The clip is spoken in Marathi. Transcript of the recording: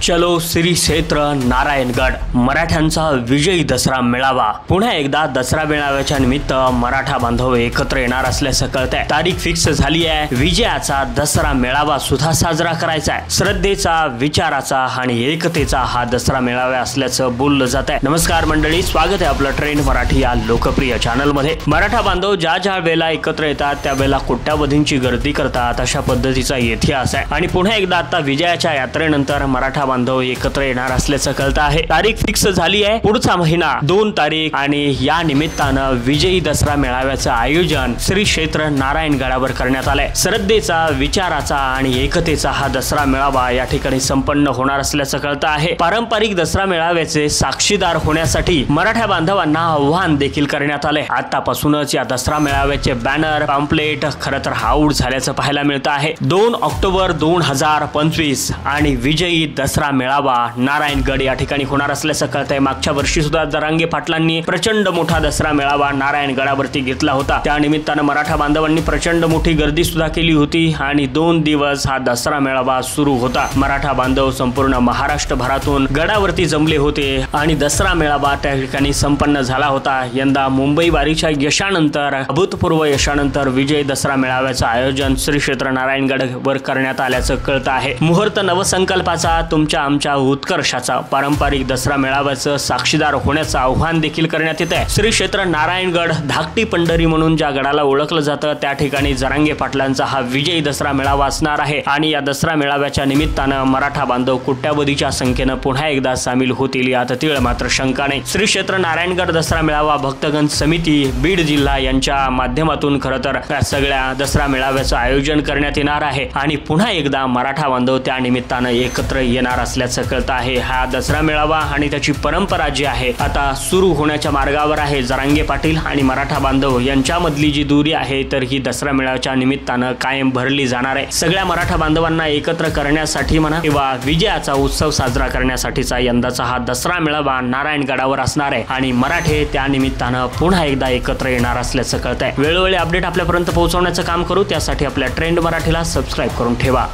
चलो श्री क्षेत्र नारायणगड मराठ्यांचा विजयी दसरा मेळावा। पुन्हा एकदा दसरा मेळाव्याच्या निमित्त मराठा बांधव एकत्र येणार असल्याचं कळतंय। तारीख फिक्स झाली आहे। विजयाचा दसरा मेळावा सुद्धा साजरा करायचा आहे। श्रद्धेचा, विचाराचा आणि एकतेचा हा दसरा मेळावा असल्याचं बोललं जात आहे। नमस्कार मंडळी, स्वागत आहे आपलं ट्रेंड मराठी या लोकप्रिय चॅनल मध्ये। मराठा बांधव ज्या वेळेला एकत्र येतात त्यावेळेला कोट्यावधींची गर्दी करतात, अशा पद्धतीचा इतिहास आहे। आणि पुन्हा एकदा आता विजयाच्या यात्रेनंतर मराठा बांधव एकत्र येणार असल्याचं कळतं आहे। तारीख फिक्स झाली आहे, पुढचा महिना 2 तारीख आणि या निमित्तानं विजयी दसरा मेळाव्याचं आयोजन श्री क्षेत्र नारायणगडावर करण्यात आलंय। श्रद्धेचा, विचाराचा आणि एकतेचा हा दसरा मेळावा या ठिकाणी संपन्न होणार असल्याचं कळतं आहे। पारंपरिक दसरा मेळाव्याचे साक्षीदार होण्यासाठी मराठा बांधवांना आव्हान देखील करण्यात आले। आतापासूनच या दसरा मेळाव्याचे बॅनर, पॅम्पलेट खरं तर आऊट झाल्याचं पाहायला मिळतं आहे। 2 ऑक्टोबर 2025 आणि विजयी दसरा मेळावा नारायणगड या ठिकाणी होणार असल्याचं कळतंय। मागच्या वर्षी सुद्धा जरांगे पाटलांनी प्रचंड मोठा दसरा मेळावा नारायणगडावरती घेतला होता। त्या निमित्तानं मराठा बांधवांनी प्रचंड मोठी गर्दी सुद्धा केली होती आणि 2 दिवस हा दसरा मेळावा सुरू होता। मराठा बांधव संपूर्ण महाराष्ट्रभरातून गडावरती जमले होते आणि दसरा मेळावा त्या ठिकाणी संपन्न झाला होता। यंदा मुंबई वारीच्या यशानंतर, अभूतपूर्व यशानंतर विजय दसरा मेळाव्याचं आयोजन श्री क्षेत्र नारायणगडवर करण्यात आल्याचं कळतं आहे। मुहूर्त नवसंकल्पाचा, तुमच्या आमच्या उत्कर्षाचा पारंपरिक दसरा मेळाव्याचं साक्षीदार होण्याचं आव्हान देखील करण्यात येत आहे। श्री क्षेत्र नारायणगड धाकटी पंढरी म्हणून ज्या गडाला ओळखलं जातं त्या ठिकाणी जरांगे पाटलांचा हा विजयी दसरा मेळावा असणार आहे आणि या दसरा मेळाव्याच्या निमित्तानं मराठा बांधव कोट्यावधीच्या संख्येनं पुन्हा एकदा सामील होतील यात तीळ मात्र शंका नाही। श्री क्षेत्र नारायणगड दसरा मेळावा भक्तगण समिती बीड जिल्हा यांच्या माध्यमातून खरं तर सगळ्या दसरा मेळाव्याचं आयोजन करण्यात येणार आहे आणि पुन्हा एकदा मराठा बांधव त्या निमित्तानं एकत्र येणार असल्याचं कळतं आहे। हा दसरा मेळावा आणि त्याची परंपरा जी आहे आता सुरू होण्याच्या मार्गावर आहे। जरांगे पाटील आणि मराठा बांधव यांच्यामधली जी दूरी आहे तर ही दसरा मेळाव्याच्या निमित्तानं कायम भरली जाणार आहे। सगळ्या मराठा बांधवांना एकत्र करण्यासाठी म्हणा किंवा विजयाचा उत्सव साजरा करण्यासाठीचा यंदाचा हा दसरा मेळावा नारायणगडावर असणार आहे आणि मराठे त्या निमित्तानं पुन्हा एकदा एकत्र येणार असल्याचं कळतंय। वेळोवेळी अपडेट आपल्यापर्यंत पोहोचवण्याचं काम करू, त्यासाठी आपल्या ट्रेंड मराठीला सबस्क्राईब करून ठेवा।